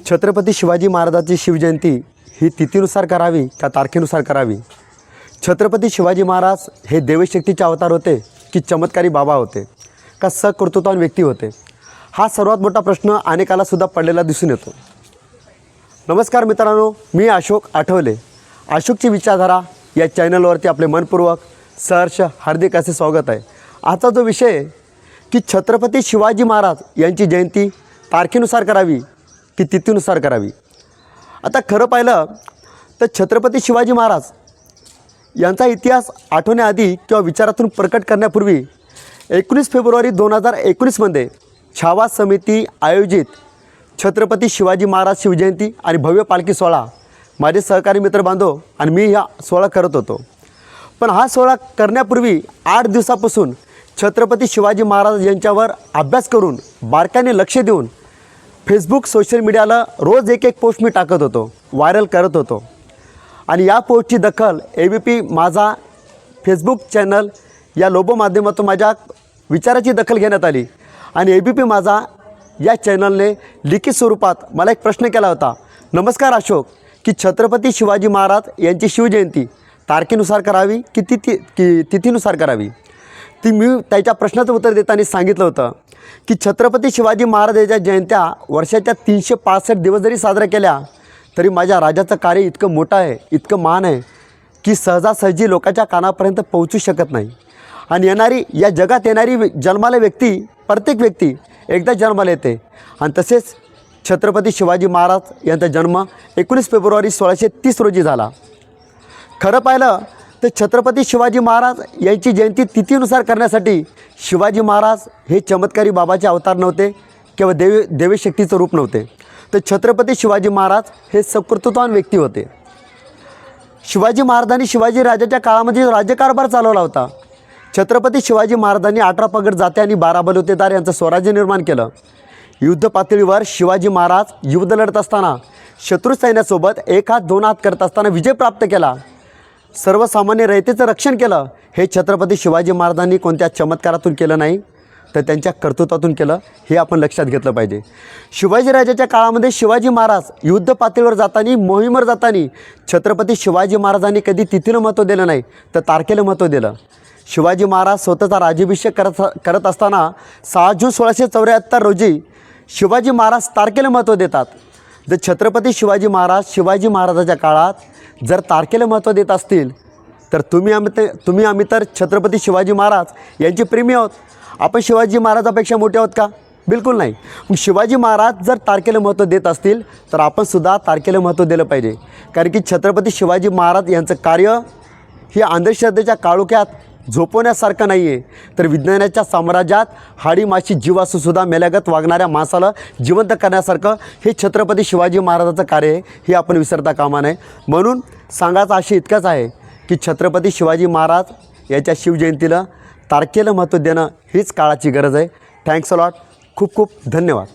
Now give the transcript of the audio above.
छत्रपती शिवाजी महाराजांची शिवजयंती ही तिथीनुसार करावी का तारखेनुसार करावी? छत्रपती शिवाजी महाराज हे देवशक्तीचे अवतार होते की चमत्कारी बाबा होते का सकर्तृत्वान व्यक्ती होते? हा सर्वात मोठा प्रश्न अनेकाला सुद्धा पडलेला दिसून येतो. नमस्कार मित्रांनो, मी अशोक आठवले. अशोकची विचारधारा या चॅनलवरती आपले मनपूर्वक सहर्ष हार्दिक असे स्वागत आहे. आजचा जो विषय आहे की छत्रपती शिवाजी महाराज यांची जयंती तारखेनुसार करावी की तिथीनुसार करावी. आता खरं पाहिलं तर छत्रपती शिवाजी महाराज यांचा इतिहास आठवण्याआधी किंवा विचारातून प्रकट करण्यापूर्वी 19 फेब्रुवारी 2019मध्ये छावा समिती आयोजित छत्रपती शिवाजी महाराज शिवजयंती आणि भव्य पालखी सोहळा माझे सहकारी मित्र बांधव आणि मी हा सोहळा करत होतो. पण हा सोहळा करण्यापूर्वी 8 दिवसापासून छत्रपती शिवाजी महाराज यांच्यावर अभ्यास करून बारकाईने लक्ष देऊन फेसबुक सोशल मीडियाला रोज एक पोस्ट मी टाकत होतो, व्हायरल करत होतो. आणि या पोस्टची दखल ABP माझा फेसबुक चॅनल या लोगो माध्यमातून माझ्या विचाराची दखल घेण्यात आली. आणि ABP माझा या चॅनलने लिखित स्वरूपात मला एक प्रश्न केला होता. नमस्कार अशोक, की छत्रपती शिवाजी महाराज यांची शिवजयंती तारखेनुसार करावी की तिथीनुसार करावी? मी त्याच्या प्रश्नाचं उत्तर देताना सांगितलं होतं की छत्रपती शिवाजी महाराजांच्या जयंत्या वर्षाच्या 365 दिवस जरी साजऱ्या केल्या तरी माझ्या राजाचं कार्य इतकं मोठं आहे, इतकं महान आहे की सहजासहजी लोकांच्या कानापर्यंत पोहोचू शकत नाही. आणि या जगात येणारी जन्माला व्यक्ती, प्रत्येक व्यक्ती एकदा जन्माला येते. आणि तसेच छत्रपती शिवाजी महाराज यांचा जन्म 19 फेब्रुवारी 1630 रोजी झाला. खरं पाहिलं तर छत्रपती शिवाजी महाराज यांची जयंती तिथीनुसार करण्यासाठी शिवाजी महाराज हे चमत्कारी बाबाचे अवतार नव्हते किंवा देवशक्तीचं रूप नव्हते, तर छत्रपती शिवाजी महाराज हे सकर्तृत्वान व्यक्ती होते. शिवाजी महाराजांनी शिवाजी राजाच्या काळामध्ये राज्यकारभार चालवला होता. छत्रपती शिवाजी महाराजांनी 18 पगड जाती आणि 12 बलुतेदार यांचं स्वराज्य निर्माण केलं. युद्ध पातळीवर शिवाजी महाराज युद्ध लढत असताना शत्रू सैन्यासोबत एक हात दोन हात करत असताना विजय प्राप्त केला. सर्वसामान्य रयतेचं रक्षण केलं. हे छत्रपती शिवाजी महाराजांनी कोणत्या चमत्कारातून केलं नाही, तर त्यांच्या कर्तृत्वातून केलं, हे आपण लक्षात घेतलं पाहिजे. शिवाजी राजाच्या काळामध्ये शिवाजी महाराज युद्ध पातळीवर जाताना, मोहिमेवर जाताना छत्रपती शिवाजी महाराजांनी कधी तिथीला महत्त्व दिलं नाही, तर तारखेला महत्त्व दिलं. शिवाजी महाराज स्वतःचा राज्याभिषेक करत असताना 6 जून 1674 रोजी शिवाजी महाराज तारखेला महत्त्व देतात. जर छत्रपती शिवाजी महाराजाच्या काळात जर तारखेला महत्त्व देत असतील तर तुम्ही आम्ही तर छत्रपती शिवाजी महाराज यांचे प्रेमी आहोत. आपण शिवाजी महाराजापेक्षा मोठे आहोत का? बिलकुल नाही. मग शिवाजी महाराज जर तारखेला महत्त्व देत असतील तर आपणसुद्धा तारखेला महत्त्व दिलं पाहिजे. कारण की छत्रपती शिवाजी महाराज यांचं कार्य हे अंधश्रद्धेच्या काळोख्यात झोपवण्यासारखं नाही आहे, तर विज्ञानाच्या साम्राज्यात हाडी माशी जीव असूनसुद्धा मेल्यागत वागणाऱ्या माणसाला जिवंत करण्यासारखं हे छत्रपती शिवाजी महाराजाचं कार्य आहे, हे आपण विसरता कामा नये. म्हणून सांगायचं आशय इतकंच आहे की छत्रपती शिवाजी महाराज याच्या शिवजयंतीला तारखेला महत्त्व देणं हीच काळाची गरज आहे. Thanks a lot. खूप खूप धन्यवाद.